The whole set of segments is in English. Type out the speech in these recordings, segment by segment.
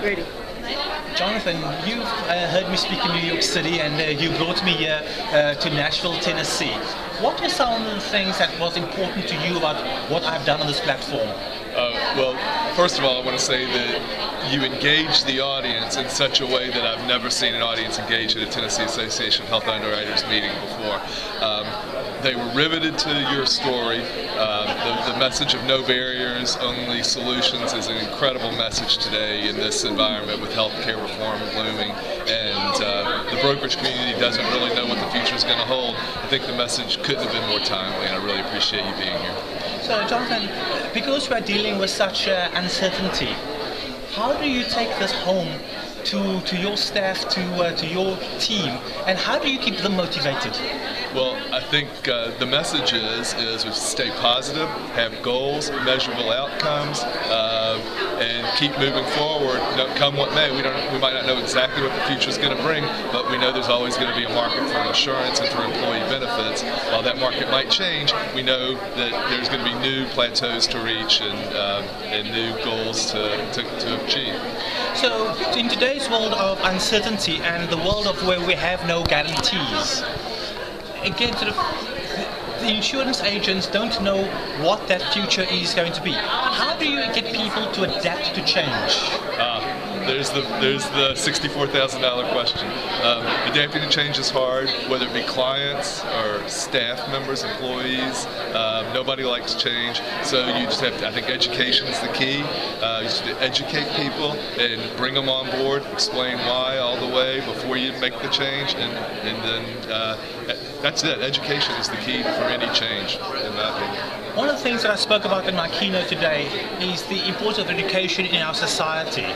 Ready. Jonathan, you've heard me speak in New York City, and you brought me here to Nashville, Tennessee. What are some of the things that was important to you about what I've done on this platform? Well, first of all, I want to say that you engage the audience in such a way that I've never seen an audience engage at a Tennessee Association of Health Underwriters meeting before. They were riveted to your story. The message of no barriers, only solutions is an incredible message today in this environment with healthcare reform looming, and the brokerage community doesn't really know what the future is going to hold. I think the message couldn't have been more timely, and I really appreciate you being here. So, Jonathan, because we are dealing with such uncertainty, how do you take this home to your staff, to your team, and how do you keep them motivated? Well, I think the message is we stay positive, have goals, measurable outcomes, and keep moving forward. Come what may, we might not know exactly what the future is going to bring, but we know there's always going to be a market for insurance and for employee benefits. While that market might change, we know that there's going to be new plateaus to reach and new goals to achieve. So, in today's world of uncertainty and the world of where we have no guarantees, again, the insurance agents don't know what that future is going to be. How do you get people to adapt to change? There's the $64,000 question. Adapting to change is hard, whether it be clients or staff members, employees. Nobody likes change, so you just have to, I think education is the key. You just have to educate people and bring them on board, explain why all the way before you make the change, and then that's it. Education is the key for any change, in my opinion. One of the things that I spoke about in my keynote today is the importance of education in our society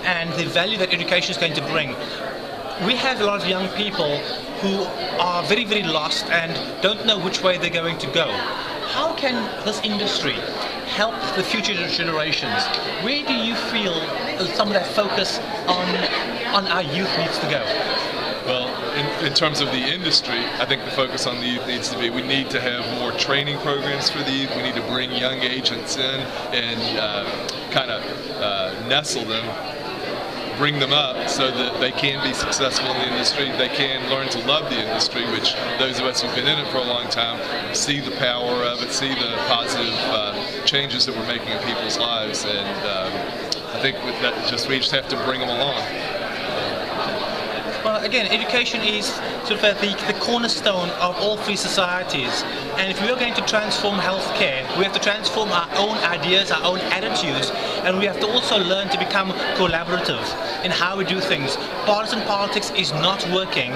and the value that education is going to bring. We have a lot of young people who are very, very lost and don't know which way they're going to go. How can this industry help the future generations? Where do you feel some of that focus on our youth needs to go? Well, in terms of the industry, I think the focus on the youth needs to be, we need to have more training programs for the youth. We need to bring young agents in and kind of nestle them, bring them up so that they can be successful in the industry. They can learn to love the industry, which those of us who've been in it for a long time see the power of it, see the positive changes that we're making in people's lives, and I think with that, we just have to bring them along. Well, again, education is sort of the cornerstone of all free societies. And if we are going to transform healthcare, we have to transform our own ideas, our own attitudes, and we have to also learn to become collaborative in how we do things. Partisan politics is not working.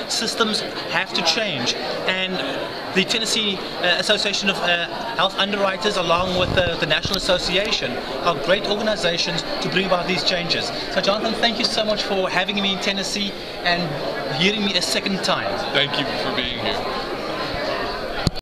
Systems have to change. And the Tennessee Association of Health Underwriters, along with the National Association, are great organizations to bring about these changes. So, Jonathan, thank you so much for having me in Tennessee and hearing me a second time. Thank you for being here.